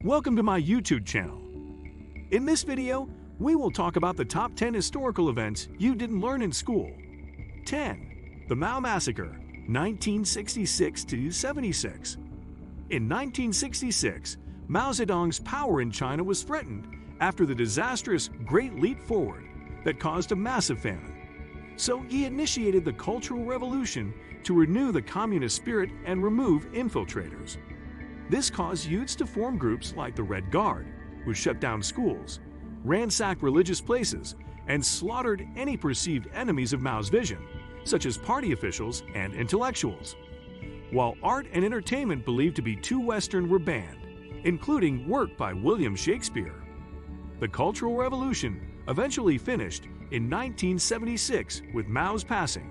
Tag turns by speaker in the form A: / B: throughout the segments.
A: Welcome to my YouTube channel. In this video, we will talk about the top 10 historical events you didn't learn in school. 10. The Mao Massacre, 1966–76. In 1966, Mao Zedong's power in China was threatened after the disastrous Great Leap Forward that caused a massive famine. So he initiated the Cultural Revolution to renew the communist spirit and remove infiltrators. This caused youths to form groups like the Red Guard, who shut down schools, ransacked religious places, and slaughtered any perceived enemies of Mao's vision, such as party officials and intellectuals. While art and entertainment believed to be too Western were banned, including work by William Shakespeare. The Cultural Revolution eventually finished in 1976 with Mao's passing,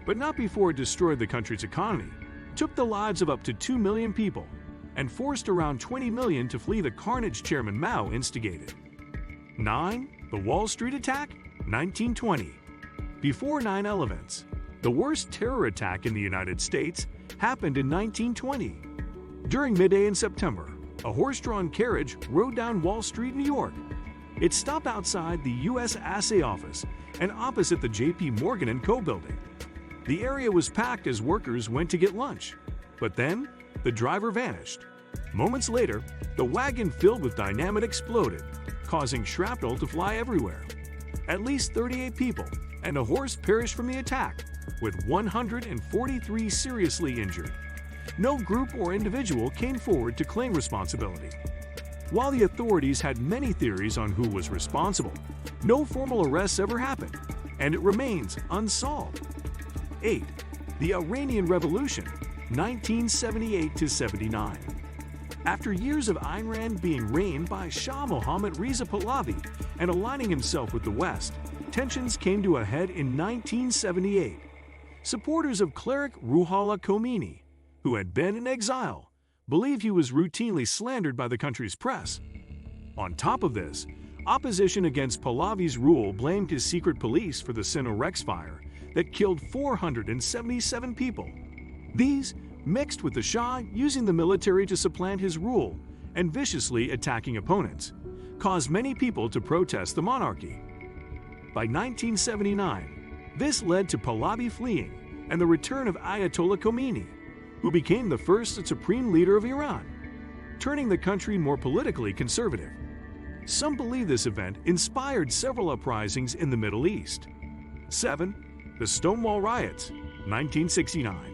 A: but not before it destroyed the country's economy, took the lives of up to 2 million people, and forced around 20 million to flee the carnage Chairman Mao instigated. 9. The Wall Street Attack, 1920. Before 9/11, the worst terror attack in the United States happened in 1920. During midday in September, a horse-drawn carriage rode down Wall Street, New York. It stopped outside the U.S. Assay Office and opposite the J.P. Morgan & Co. building. The area was packed as workers went to get lunch, but then the driver vanished. Moments later, the wagon filled with dynamite exploded, causing shrapnel to fly everywhere. At least 38 people and a horse perished from the attack, with 143 seriously injured. No group or individual came forward to claim responsibility. While the authorities had many theories on who was responsible, no formal arrests ever happened, and it remains unsolved. 8. The Iranian Revolution, 1978–79. After years of Iran being reigned by Shah Mohammad Reza Pahlavi and aligning himself with the West, tensions came to a head in 1978. Supporters of cleric Ruhollah Khomeini, who had been in exile, believed he was routinely slandered by the country's press. On top of this, opposition against Pahlavi's rule blamed his secret police for the Sino Rex fire that killed 477 people. These, mixed with the Shah using the military to supplant his rule and viciously attacking opponents, caused many people to protest the monarchy. By 1979, this led to Pahlavi fleeing and the return of Ayatollah Khomeini, who became the first supreme leader of Iran, turning the country more politically conservative. Some believe this event inspired several uprisings in the Middle East. 7. The Stonewall riots, 1969.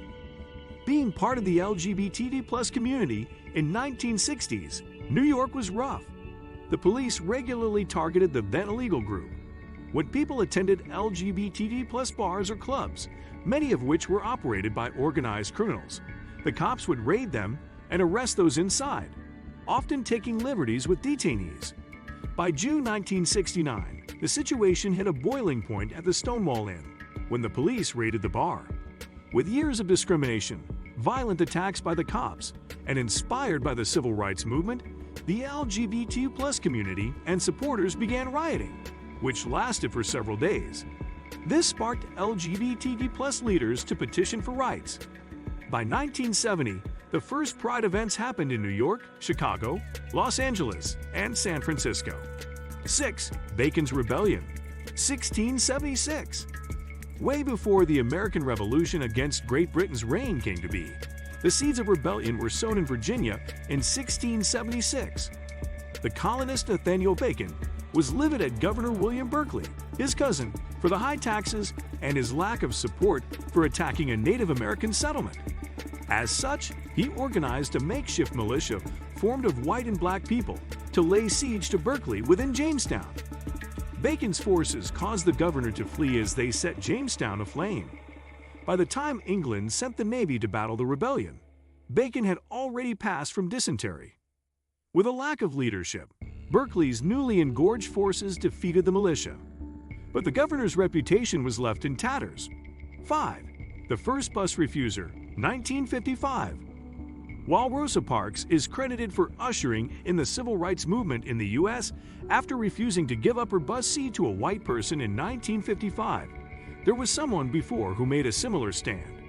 A: Being part of the LGBT+ community in 1960s, New York was rough. The police regularly targeted the then illegal group. When people attended LGBT+ bars or clubs, many of which were operated by organized criminals, the cops would raid them and arrest those inside, often taking liberties with detainees. By June 1969, the situation hit a boiling point at the Stonewall Inn when the police raided the bar. With years of discrimination, violent attacks by the cops, and inspired by the civil rights movement, the LGBT+ community and supporters began rioting, which lasted for several days. This sparked LGBT+ leaders to petition for rights. By 1970, the first Pride events happened in New York, Chicago, Los Angeles, and San Francisco. 6. Bacon's Rebellion, 1676. Way before the American Revolution against Great Britain's reign came to be, the seeds of rebellion were sown in Virginia in 1676. The colonist Nathaniel Bacon was livid at Governor William Berkeley, his cousin, for the high taxes and his lack of support for attacking a Native American settlement. As such, he organized a makeshift militia formed of white and black people to lay siege to Berkeley within Jamestown. Bacon's forces caused the governor to flee as they set Jamestown aflame. By the time England sent the Navy to battle the rebellion, Bacon had already passed from dysentery. With a lack of leadership, Berkeley's newly engorged forces defeated the militia. But the governor's reputation was left in tatters. 5. The First Bus Refuser, 1955. While Rosa Parks is credited for ushering in the civil rights movement in the U.S. after refusing to give up her bus seat to a white person in 1955, there was someone before who made a similar stand.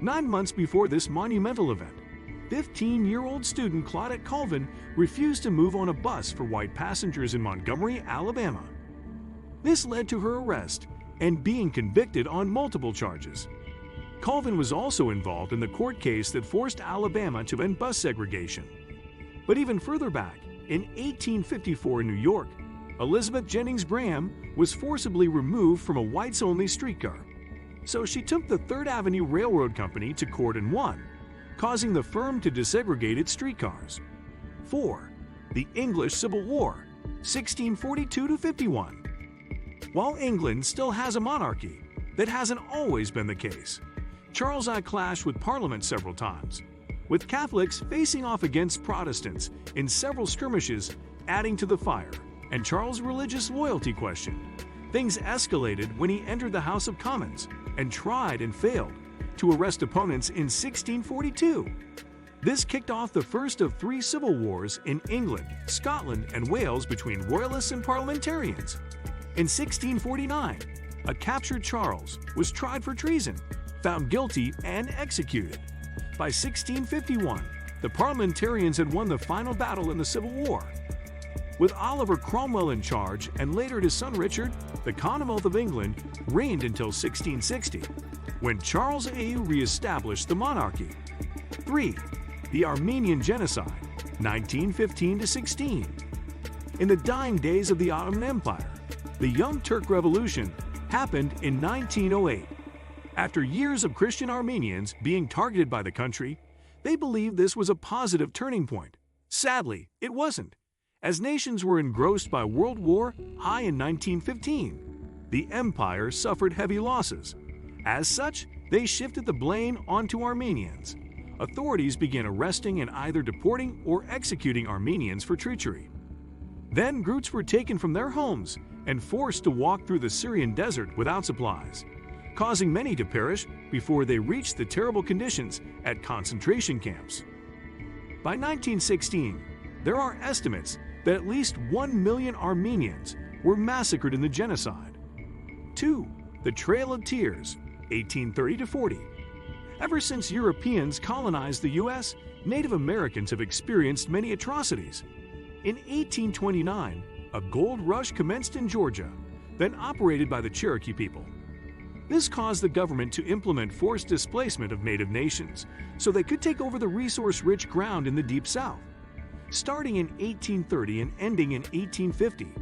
A: 9 months before this monumental event, 15-year-old student Claudette Colvin refused to move on a bus for white passengers in Montgomery, Alabama. This led to her arrest and being convicted on multiple charges. Colvin was also involved in the court case that forced Alabama to end bus segregation. But even further back, in 1854 in New York, Elizabeth Jennings Graham was forcibly removed from a whites-only streetcar. So she took the Third Avenue Railroad Company to court and won, causing the firm to desegregate its streetcars. 4. The English Civil War, 1642–51. While England still has a monarchy, that hasn't always been the case. Charles I clashed with Parliament several times, with Catholics facing off against Protestants in several skirmishes, adding to the fire and Charles' religious loyalty question. Things escalated when he entered the House of Commons and tried and failed to arrest opponents in 1642. This kicked off the first of 3 civil wars in England, Scotland, and Wales between royalists and parliamentarians. In 1649, a captured Charles was tried for treason, found guilty, and executed. By 1651, the parliamentarians had won the final battle in the Civil War. With Oliver Cromwell in charge and later his son Richard, the Commonwealth of England reigned until 1660, when Charles A. re-established the monarchy. 3. The Armenian Genocide, 1915–16. In the dying days of the Ottoman Empire, the Young Turk Revolution happened in 1908. After years of Christian Armenians being targeted by the country, they believed this was a positive turning point. Sadly, it wasn't, as nations were engrossed by World War I in 1915. The empire suffered heavy losses. As such, they shifted the blame onto Armenians. Authorities began arresting and either deporting or executing Armenians for treachery. Then groups were taken from their homes and forced to walk through the Syrian desert without supplies, causing many to perish before they reached the terrible conditions at concentration camps. By 1916, there are estimates that at least 1 million Armenians were massacred in the genocide. 2. The Trail of Tears, 1830–40. Ever since Europeans colonized the U.S., Native Americans have experienced many atrocities. In 1829, a gold rush commenced in Georgia, then operated by the Cherokee people. This caused the government to implement forced displacement of native nations so they could take over the resource-rich ground in the Deep South. Starting in 1830 and ending in 1850,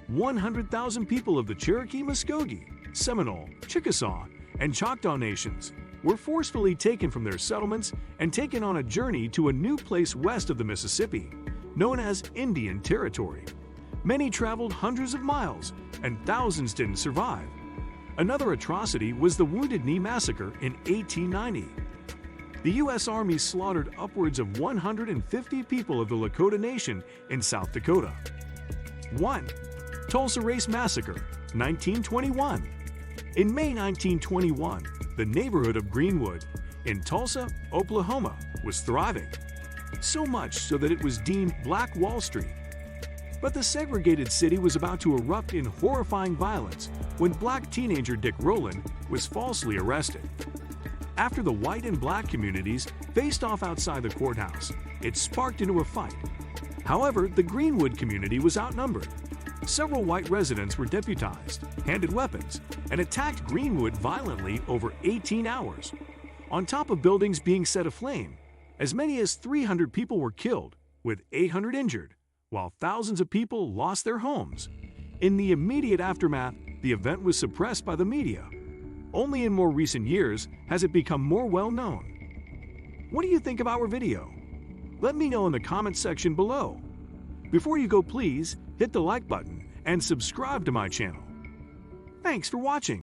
A: 100,000 people of the Cherokee, Muskogee, Seminole, Chickasaw, and Choctaw nations were forcefully taken from their settlements and taken on a journey to a new place west of the Mississippi, known as Indian Territory. Many traveled hundreds of miles, and thousands didn't survive. Another atrocity was the Wounded Knee Massacre in 1890. The U.S. Army slaughtered upwards of 150 people of the Lakota Nation in South Dakota. 1. Tulsa Race Massacre, 1921. In May 1921, the neighborhood of Greenwood in Tulsa, Oklahoma, was thriving. So much so that it was deemed Black Wall Street. But the segregated city was about to erupt in horrifying violence when black teenager Dick Rowland was falsely arrested. After the white and black communities faced off outside the courthouse, it sparked into a fight. However, the Greenwood community was outnumbered. Several white residents were deputized, handed weapons, and attacked Greenwood violently over 18 hours. On top of buildings being set aflame, as many as 300 people were killed, with 800 injured, while thousands of people lost their homes. In the immediate aftermath, the event was suppressed by the media. Only in more recent years has it become more well known. What do you think of our video? Let me know in the comments section below. Before you go, please hit the like button and subscribe to my channel. Thanks for watching.